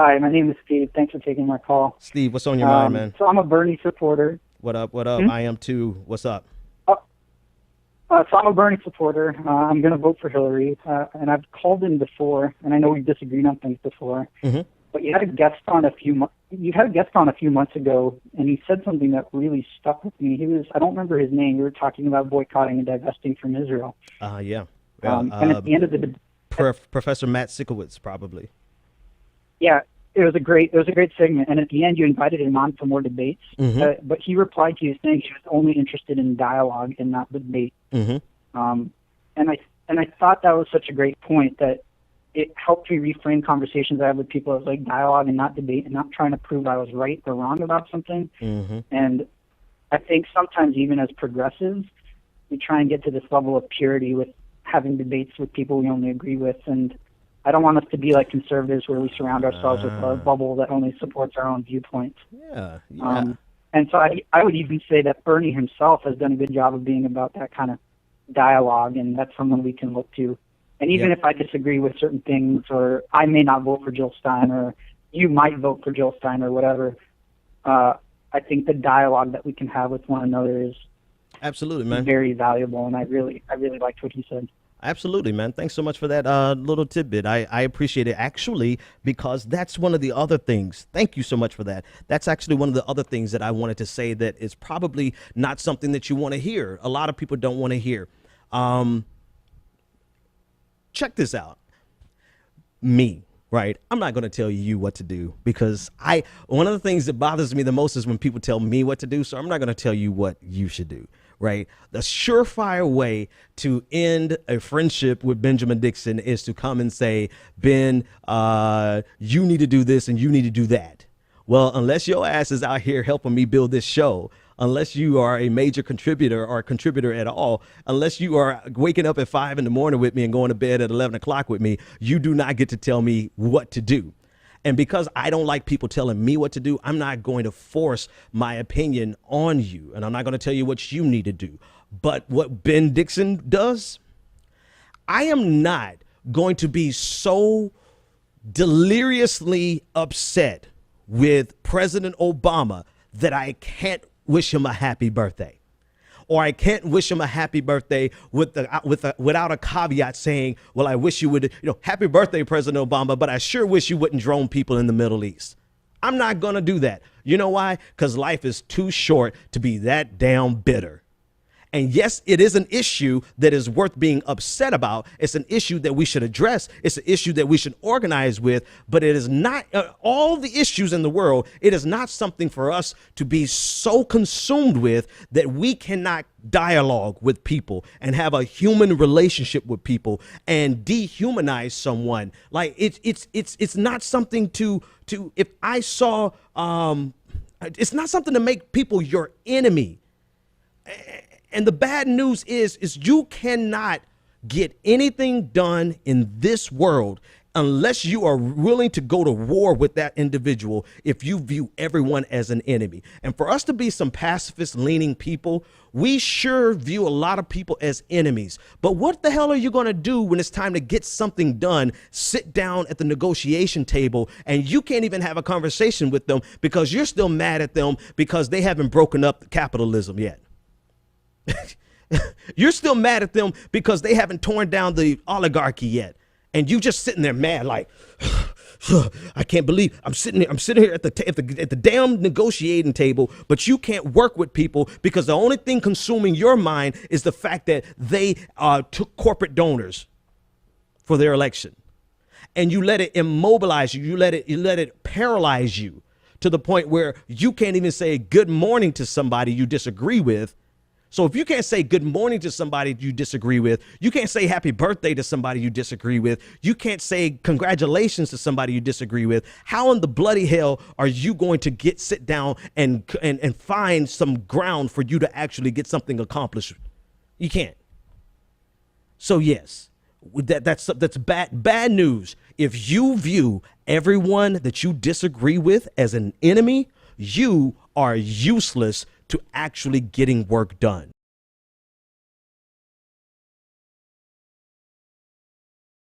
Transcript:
Hi, my name is Steve. Thanks for taking my call. Steve, what's on your mind, man? So I'm a Bernie supporter. What up? What up? Hmm? I am too. What's up? Uh, so I'm a Bernie supporter. I'm going to vote for Hillary, and I've called in before, and I know we've disagreed on things before. Mm-hmm. But you had a guest on a few months ago, and he said something that really stuck with me. I don't remember his name. We were talking about boycotting and divesting from Israel. Yeah. And at the end of the Professor Matt Sikowitz, probably. Yeah, it was a great segment, and at the end you invited him on for more debates. Mm-hmm. But he replied to you saying he was only interested in dialogue and not debate. Mm-hmm. And I thought that was such a great point that it helped me reframe conversations I have with people as like dialogue and not debate, and not trying to prove I was right or wrong about something. Mm-hmm. And I think sometimes even as progressives, we try and get to this level of purity with having debates with people we only agree with, and I don't want us to be like conservatives where we surround ourselves with a bubble that only supports our own viewpoints. Yeah. And so I would even say that Bernie himself has done a good job of being about that kind of dialogue, and that's someone we can look to. And even if I disagree with certain things, or I may not vote for Jill Stein, or you might vote for Jill Stein, or whatever, I think the dialogue that we can have with one another is absolutely, man, very valuable. And I really liked what he said. Absolutely, man. Thanks so much for that little tidbit. I appreciate it, actually, because that's one of the other things. Thank you so much for that. That's actually one of the other things that I wanted to say that is probably not something that you want to hear. A lot of people don't want to hear. Check this out. Me, right? I'm not going to tell you what to do, because one of the things that bothers me the most is when people tell me what to do. So I'm not going to tell you what you should do. Right. The surefire way to end a friendship with Benjamin Dixon is to come and say, Ben, you need to do this and you need to do that. Well, unless your ass is out here helping me build this show, unless you are a major contributor or a contributor at all, unless you are waking up at 5 a.m. with me and going to bed at 11 o'clock with me, you do not get to tell me what to do. And because I don't like people telling me what to do, I'm not going to force my opinion on you. And I'm not going to tell you what you need to do. But what Ben Dixon does, I am not going to be so deliriously upset with President Obama that I can't wish him a happy birthday. Or I can't wish him a happy birthday without a caveat saying, well, I wish you would, happy birthday, President Obama, but I sure wish you wouldn't drone people in the Middle East. I'm not going to do that. You know why? Because life is too short to be that damn bitter. And yes, it is an issue that is worth being upset about. It's an issue that we should address. It's an issue that we should organize with, but it is not all the issues in the world. It is not something for us to be so consumed with that we cannot dialogue with people and have a human relationship with people and dehumanize someone. Like it's not something to if I saw, it's not something to make people your enemy. And the bad news is you cannot get anything done in this world unless you are willing to go to war with that individual if you view everyone as an enemy. And for us to be some pacifist leaning people, we sure view a lot of people as enemies. But what the hell are you going to do when it's time to get something done, sit down at the negotiation table, and you can't even have a conversation with them because you're still mad at them because they haven't broken up capitalism yet? You're still mad at them because they haven't torn down the oligarchy yet. And you just sitting there mad like, I can't believe I'm sitting here at the damn negotiating table, but you can't work with people because the only thing consuming your mind is the fact that they took corporate donors for their election. And you let it immobilize you. You let it paralyze you to the point where you can't even say good morning to somebody you disagree with. So if you can't say good morning to somebody you disagree with, you can't say happy birthday to somebody you disagree with, you can't say congratulations to somebody you disagree with, how in the bloody hell are you going to sit down and find some ground for you to actually get something accomplished? You can't. So yes, that's bad news. If you view everyone that you disagree with as an enemy, you are useless to actually getting work done.